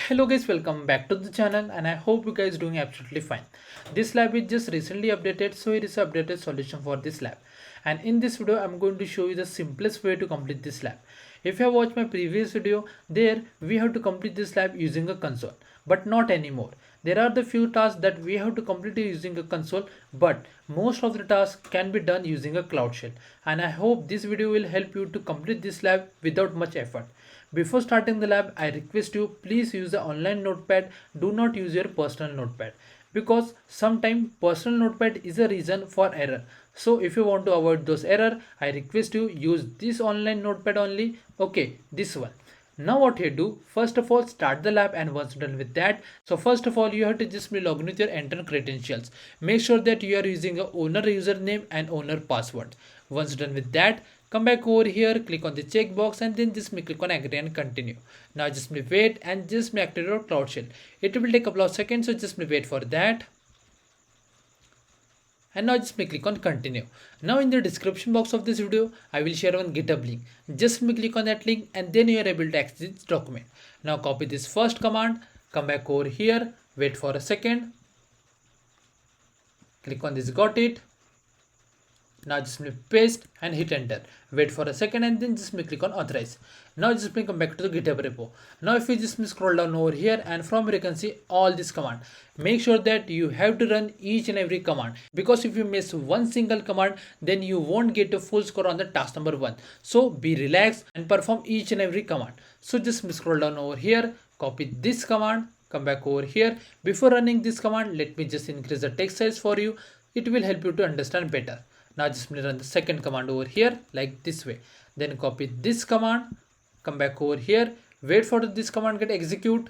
Hello guys, welcome back to the channel and I hope you guys doing absolutely fine. This lab is just recently updated, so here is an updated solution for this lab. And in this video I'm going to show you the simplest way to complete this lab. If you have watched my previous video, there we have to complete this lab using a console, but not anymore. There are the few tasks that we have to complete using a console, but most of the tasks can be done using a cloud shell. And I hope this video will help you to complete this lab without much effort. Before starting the lab, I request you please use the online notepad. Do not use your personal notepad because sometimes personal notepad is a reason for error. So if you want to avoid those error, I request you use this online notepad only. Okay, this one. Now what you do, first of all start the lab, and once done with that, so first of all you have to just be logged in with your enter credentials. Make sure that you are using a owner username and owner password. Once done with that, come back over here, click on the checkbox and then just click on agree and continue. Now just wait and just activate your cloud shell. It will take a couple of seconds, so just wait for that. And now just click on continue. Now in the description box of this video, I will share one GitHub link. Just click on that link and then you are able to access this document. Now copy this first command, come back over here, wait for a second. Click on this, got it. Now just paste and hit enter. Wait for a second and then just click on authorize. Now just come back to the GitHub repo. Now if you just scroll down over here, and from here you can see all this command. Make sure that you have to run each and every command, because if you miss one single command, then you won't get a full score on the task number 1. So be relaxed and perform each and every command. So just scroll down over here, copy this command, come back over here. Before running this command, let me just increase the text size for you. It will help you to understand better. Now just run the second command over here like this way. Then copy this command, come back over here, wait for this command get execute.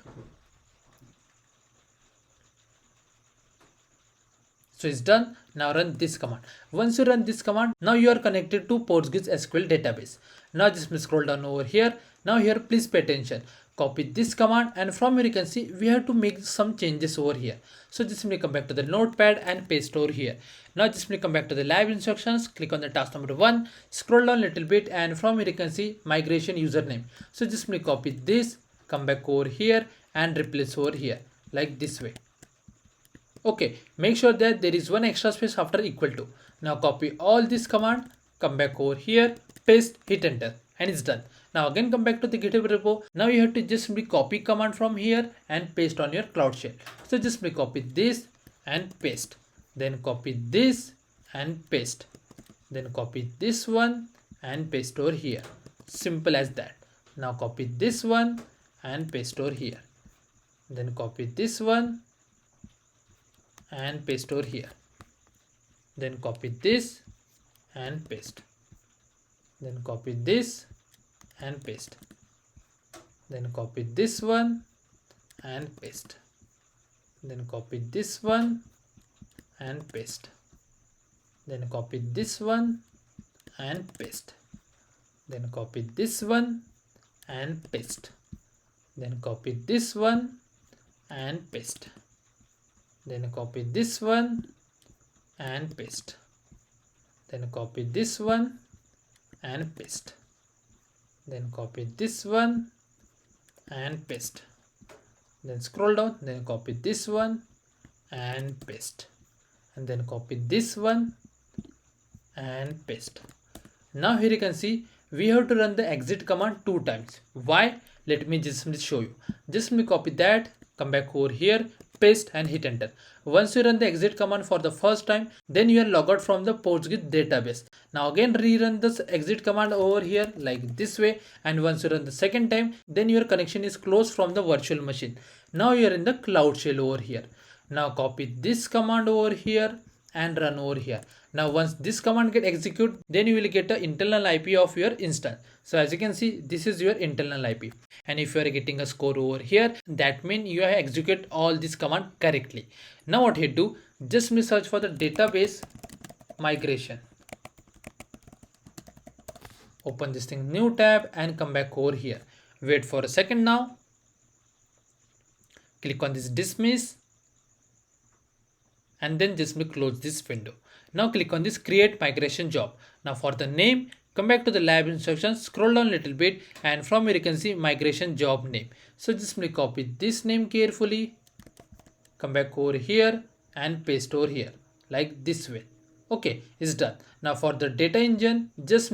So it's done. Now run this command. Once you run this command, now you are connected to PostgreSQL database. Now just scroll down over here. Now here please pay attention. Copy this command, and from here you can see we have to make some changes over here. So just simply come back to the notepad and paste over here. Now just simply come back to the lab instructions, click on the task number 1, scroll down a little bit, and from here you can see migration username. So just simply copy this, come back over here and replace over here like this way. Okay, make sure that there is one extra space after equal to. Now copy all this command, come back over here, paste, hit enter, and it's done. Now again come back to the GitHub repo. Now you have to just simply copy command from here and paste on your cloud shell. So just simply copy this and paste. Then copy this and paste. Then copy this one and paste over here. Simple as that. Now copy this one and paste over here. Then copy this one and paste over here. Then copy this and paste. Then copy this and paste. Then copy this one and paste. Then copy this one and paste. Then copy this one and paste. Then copy this one and paste. Then copy this one and paste. Then copy this one and paste. Then copy this one and paste. Then copy this one and paste. Then scroll down, then copy this one and paste. And then copy this one and paste. Now here you can see we have to run the exit command 2 times. Why? Let me just show you. Just copy that, come back over here, paste and hit enter. Once you run the exit command for the first time, then you are logged out from the Postgres database. Now again rerun this exit command over here like this way, and once you run the second time, then your connection is closed from the virtual machine. Now you are in the cloud shell over here. Now copy this command over here and run over here. Now once this command get execute, then you will get the internal IP of your instance. So as you can see, this is your internal IP, and if you are getting a score over here, that means you have execute all this command correctly. Now what you do, just search for the database migration. Open this thing, new tab, and come back over here. Wait for a second now. Click on this dismiss and then just close this window. Now click on this create migration job. Now for the name, come back to the lab instructions, scroll down a little bit, and from here you can see migration job name. So just simply copy this name carefully, come back over here and paste over here like this way. Okay, it's done. Now for the data engine, just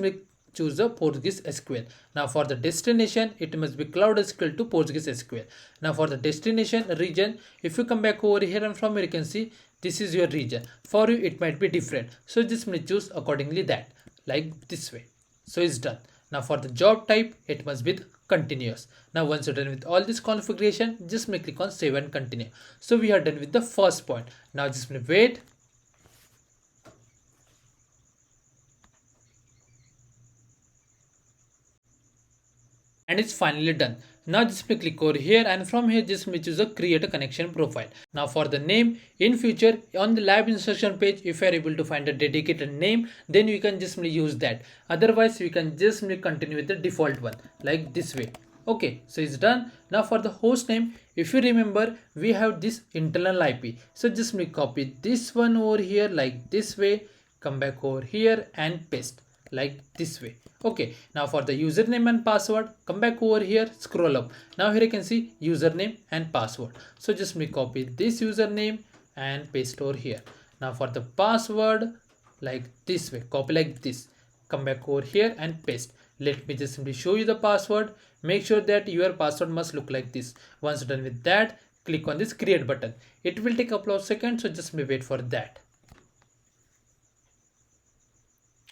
choose the Postgres SQL. Now for the destination, it must be Cloud SQL to Postgres SQL. Now for the destination region, if you come back over here and from here you can see this is your region. For you it might be different. So just choose accordingly that like this way. So it's done. Now for the job type, it must be continuous. Now once you're done with all this configuration, just click on save and continue. So we are done with the first point. Now just wait. And it's finally done. Now just click over here and from here just choose a create a connection profile. Now for the name, in future on the lab instruction page, if you are able to find a dedicated name, then you can just use that. Otherwise you can just continue with the default one like this way. Okay, so it's done. Now for the host name, if you remember, we have this internal IP. So just copy this one over here like this way, come back over here and paste like this way. Okay, now for the username and password, come back over here, scroll up. Now here you can see username and password. So just copy this username and paste over here. Now for the password, like this way, copy like this, come back over here and paste. Let me just simply show you the password. Make sure that your password must look like this. Once done with that, click on this create button. It will take a couple of seconds, so just wait for that.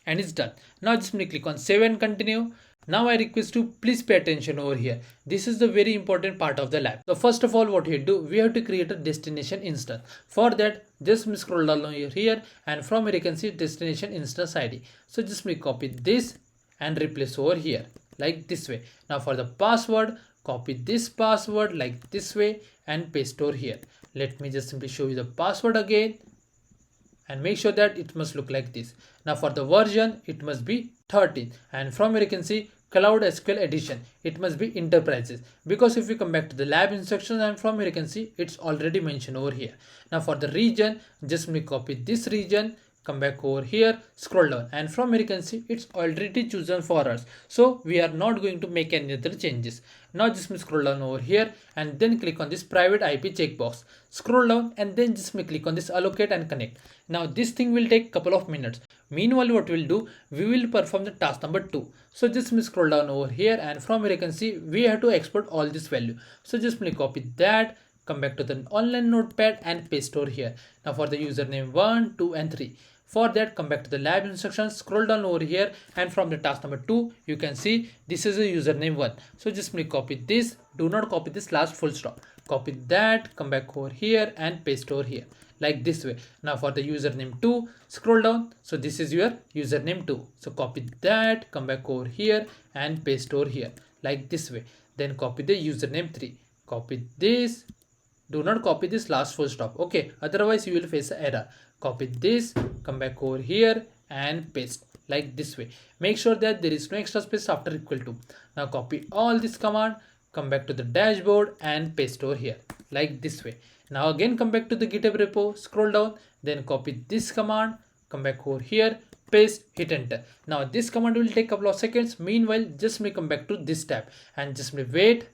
And it's done. Now just click on save and continue. Now I request you please pay attention over here. This is the very important part of the lab. So first of all, what we do, we have to create a destination instance. For that, just scroll down here and from here you can see destination instance ID. So just copy this and replace over here like this way. Now for the password, copy this password like this way and paste over here. Let me just simply show you the password again. And make sure that it must look like this. Now for the version, it must be 13 and from here you can see Cloud SQL edition, it must be enterprises, because if you come back to the lab instructions and from here you can see it's already mentioned over here. Now for the region, just copy this region, come back over here, scroll down and from here you can see it's already chosen for us, so we are not going to make any other changes. Now just scroll down over here and then click on this private IP checkbox, scroll down and then just click on this allocate and connect. Now this thing will take couple of minutes. Meanwhile what we'll do, we will perform the task number 2. So just scroll down over here and from here you can see we have to export all this value. So just copy that, come back to the online notepad and paste over here. Now for the username 1, 2 and 3. For that, come back to the lab instructions, scroll down over here and from the task number 2, you can see this is a username 1. So just copy this, do not copy this last full stop. Copy that, come back over here and paste over here like this way. Now for the username 2, scroll down. So this is your username 2. So copy that, come back over here and paste over here like this way. Then copy the username 3. Copy this. Do not copy this last full stop. Okay, otherwise you will face an error. Copy this, come back over here and paste like this way. Make sure that there is no extra space after equal to. Now copy all this command, come back to the dashboard and paste over here like this way. Now again come back to the GitHub repo, scroll down, then copy this command, come back over here, paste, hit enter. Now this command will take a couple of seconds. Meanwhile, just come back to this tab and just wait.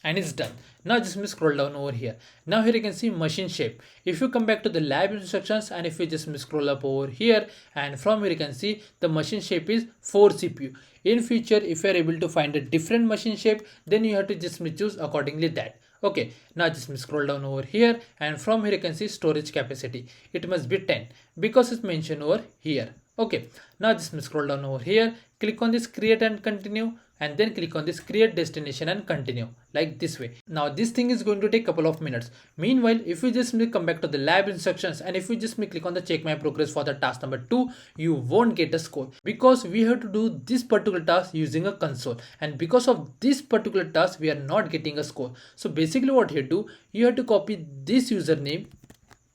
And it's done. Now just scroll down over here. Now here you can see machine shape. If you come back to the lab instructions and if you just scroll up over here and from here you can see the machine shape is 4 CPU. In future, if you are able to find a different machine shape, then you have to just choose accordingly that. Okay, now just scroll down over here and from here you can see storage capacity. It must be 10 because it's mentioned over here. Okay, now just scroll down over here, click on this create and continue and then click on this create destination and continue like this way. Now this thing is going to take a couple of minutes. Meanwhile, if you just come back to the lab instructions and if you just click on the check my progress for the task number 2, you won't get a score because we have to do this particular task using a console, and because of this particular task we are not getting a score. So basically what you do, you have to copy this username,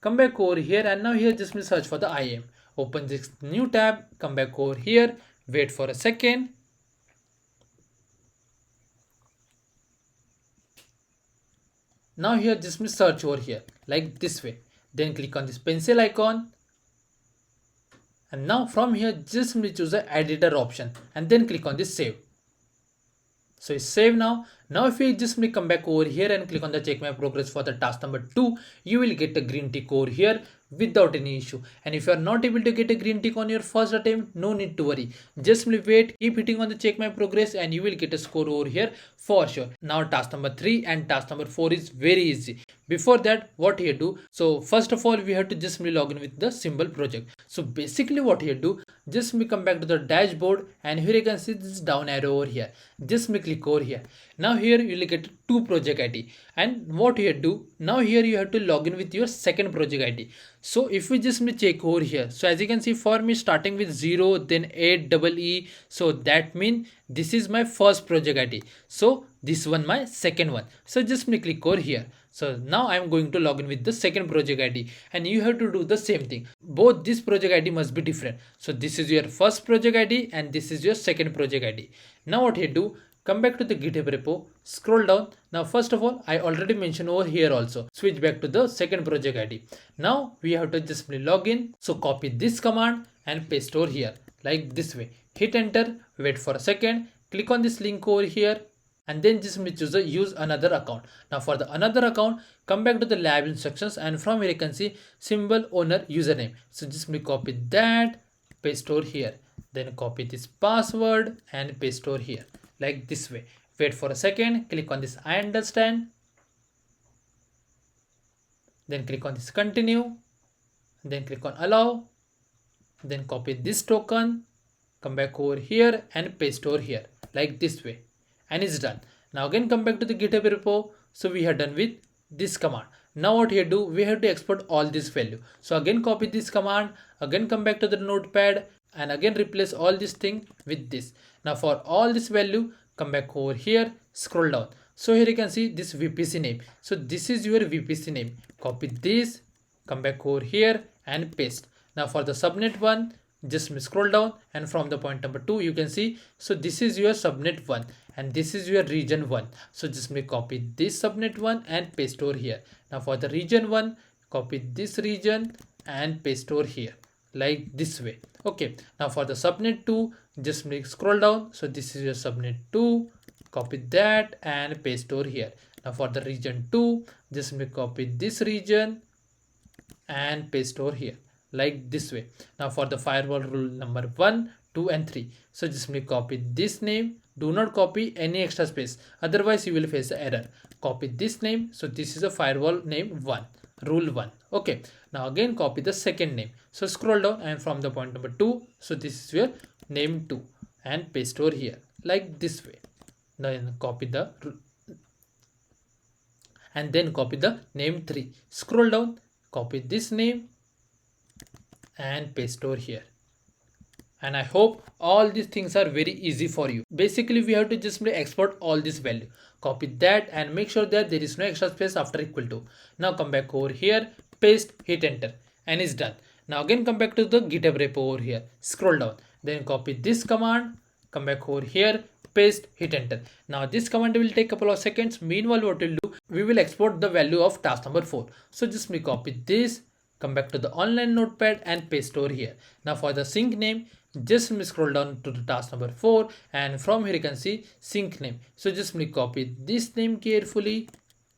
come back over here and now here just search for the IAM. Open this new tab, come back over here, wait for a second. Now here just search over here like this way. Then click on this pencil icon. And now from here, just simply choose the editor option and then click on this save. So it's saved now. Now if you just come back over here and click on the check my progress for the task number 2, you will get a green tick over here without any issue. And if you are not able to get a green tick on your first attempt, no need to worry. Just wait, keep hitting on the check my progress and you will get a score over here for sure. Now task number 3 and task number 4 is very easy. Before that, what here do? So first of all, we have to just log in with the symbol project. So basically what here do, just come back to the dashboard and here you can see this down arrow over here. Just click over here. Now here you will get 2 project ID, and what you do now, here you have to log in with your second project ID. So if we just check over here, so as you can see for me starting with 0 then 8 double E, so that means this is my first project ID, so this one my second one. So just click over here. So now I am going to log in with the second project ID and you have to do the same thing. Both this project ID must be different. So this is your first project ID and this is your second project ID. Now what you do, come back to the GitHub repo, scroll down. Now first of all, I already mentioned over here also, switch back to the second project ID. Now we have to just log in. So copy this command and paste over here like this way. Hit enter, wait for a second, click on this link over here and then just choose the use another account. Now for the another account, come back to the lab instructions and from here you can see symbol owner username. So just copy that, paste over here, then copy this password and paste over here like this way. Wait for a second, click on this I understand, then click on this continue, then click on allow, then copy this token, come back over here and paste over here like this way, and it's done. Now again come back to the GitHub repo. So we are done with this command. Now what here do, we have to export all this value. So again copy this command, again come back to the notepad and again replace all this thing with this. Now for all this value, come back over here, scroll down. So here you can see this VPC name. So this is your VPC name. Copy this, come back over here and paste. Now for the subnet one, just scroll down and from the point number 2 you can see, so this is your subnet 1 and this is your region 1. So just copy this subnet 1 and paste over here. Now for the region 1, copy this region and paste over here like this way. Okay, now for the subnet 2, just scroll down. So this is your subnet 2, copy that and paste over here. Now for the region 2, just copy this region and paste over here like this way. Now for the firewall rule number 1, 2 and 3, so just copy this name, do not copy any extra space, otherwise you will face an error. Copy this name, so this is a firewall name 1, rule 1. Okay, now again copy the second name, so scroll down and from the point number 2, so this is your name 2 and paste over here like this way. Then copy the and then copy the name 3, scroll down, copy this name and paste over here. And I hope all these things are very easy for you. Basically we have to just export all this value, copy that and make sure that there is no extra space after equal to. Now come back over here, paste, hit enter and it's done. Now again come back to the GitHub repo over here, scroll down, then copy this command, come back over here, paste, hit enter. Now this command will take a couple of seconds. Meanwhile what we'll do, we will export the value of task number 4. So just copy this, come back to the online notepad and paste over here. Now for the sync name, just scroll down to the task number 4 and from here you can see sync name. So just copy this name carefully,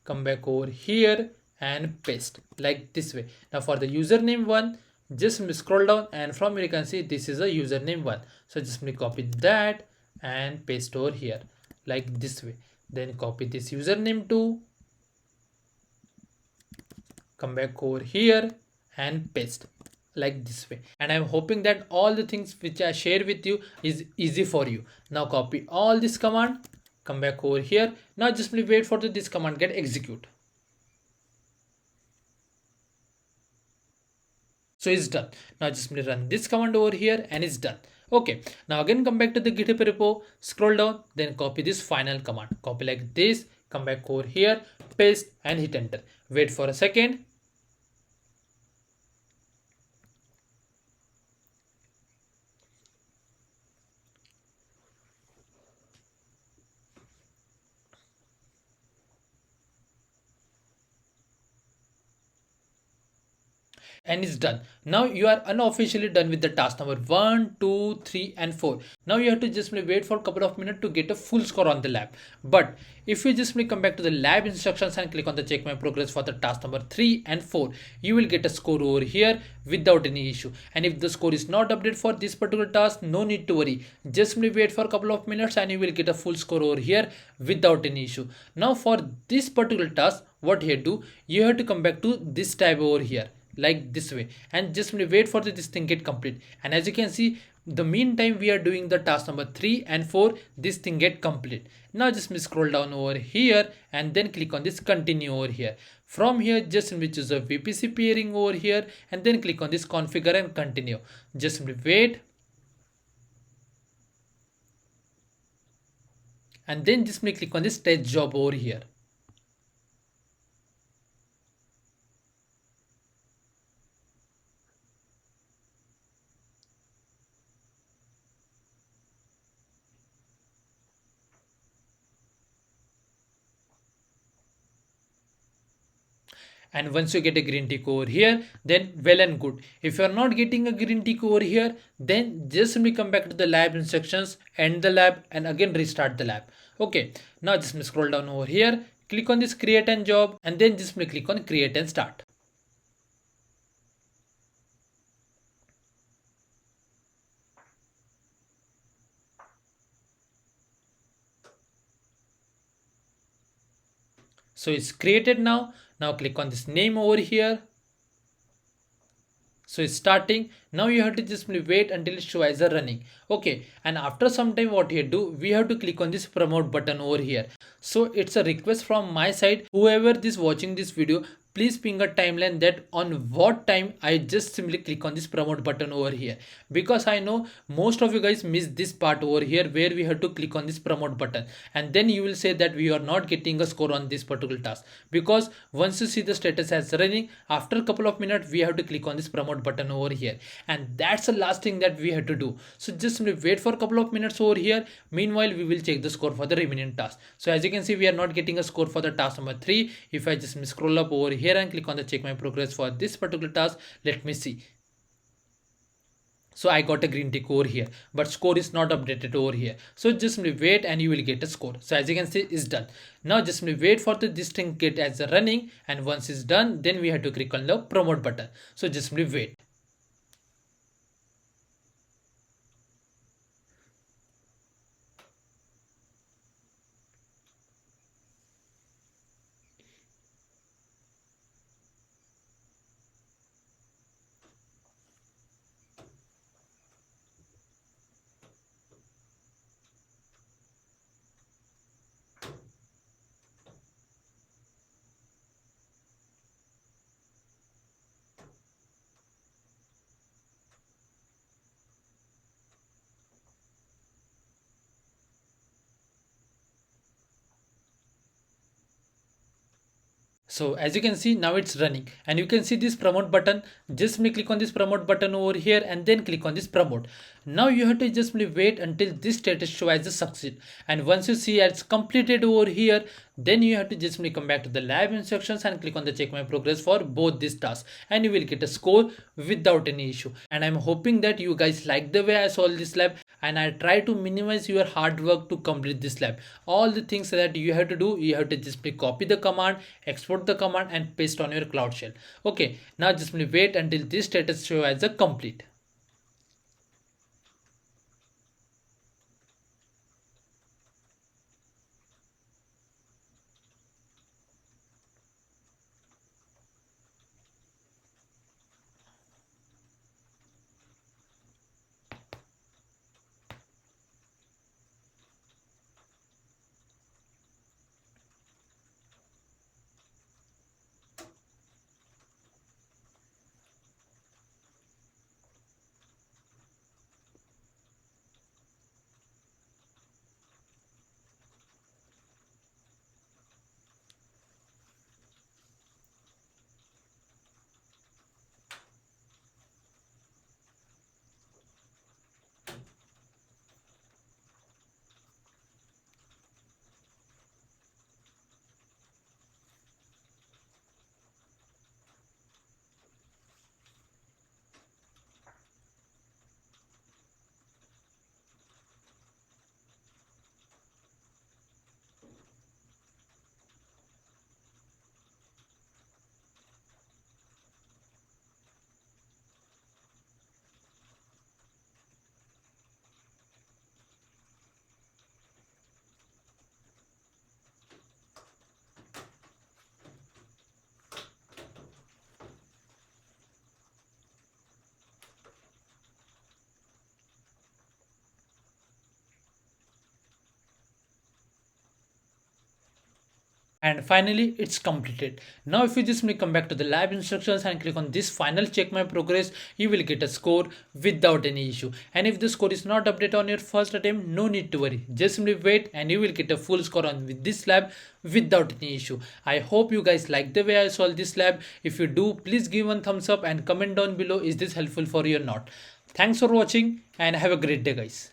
come back over here and paste like this way. Now for the username 1, just scroll down and from here you can see this is a username 1. So just copy that and paste over here like this way. Then copy this username 2, come back over here and paste like this way. And I'm hoping that all the things which I share with you is easy for you. Now copy all this command, come back over here. Now just wait for this command get execute. So it's done. Now just run this command over here and it's done. Okay, now again come back to the GitHub repo, scroll down, then copy this final command, copy like this, come back over here, paste and hit enter. Wait for a second. and it's done. Now you are unofficially done with the task number 1, 2, 3, and 4. Now you have to just wait for a couple of minutes to get a full score on the lab. But if you just come back to the lab instructions and click on the check my progress for the task number 3 and 4, you will get a score over here without any issue. And if the score is not updated for this particular task, no need to worry. Just wait for a couple of minutes and you will get a full score over here without any issue. Now for this particular task, what you do, you have to come back to this tab over here like this way and just wait for this thing get complete. And as you can see, the meantime we are doing the task number 3 and 4, this thing get complete. Now just scroll down over here and then click on this continue over here. From here just choose a VPC peering over here and then click on this configure and continue. Just wait and then just click on this test job over here. And once you get a green tick over here, then well and good. If you are not getting a green tick over here, then just simply come back to the lab instructions, end the lab and again restart the lab. Okay, now just scroll down over here, click on this create and job and then just click on create and start. So it's created now. Now click on this name over here. So it's starting. Now you have to just wait until it shows as a running. Okay, and after some time what you do, we have to click on this promote button over here. So it's a request from my side, whoever is watching this video, please ping a timeline that on what time I just simply click on this promote button over here, because I know most of you guys miss this part over here where we have to click on this promote button and then you will say that we are not getting a score on this particular task, because once you see the status as running, after a couple of minutes we have to click on this promote button over here, and that's the last thing that we have to do. So just simply wait for a couple of minutes over here. Meanwhile we will check the score for the remaining task. So as you can see, we are not getting a score for the task number 3. If I just scroll up over here and click on the check my progress for this particular task, let me see. So I got a green tick over here, but score is not updated over here. So just wait and you will get a score. So as you can see, it's done. Now just wait for this thing get as a running, and once it's done, then we have to click on the promote button. So just wait. So as you can see, now it's running and you can see this promote button. Just click on this promote button over here and then click on this promote. Now you have to just wait until this status show as a succeed, and once you see it's completed over here, then you have to just come back to the lab instructions and click on the check my progress for both these tasks and you will get a score without any issue. And I'm hoping that you guys like the way I solved this lab, and I try to minimize your hard work to complete this lab. All the things that you have to do, you have to just copy the command, export the command and paste on your cloud shell. Okay, now just wait until this status show as a complete. and finally it's completed. Now if you just come back to the lab instructions and click on this final check my progress, you will get a score without any issue. And if the score is not updated on your first attempt, no need to worry, just simply wait and you will get a full score on with this lab without any issue. I hope you guys like the way I solved this lab. If you do, please give one thumbs up and comment down below is this helpful for you or not. Thanks for watching and have a great day guys.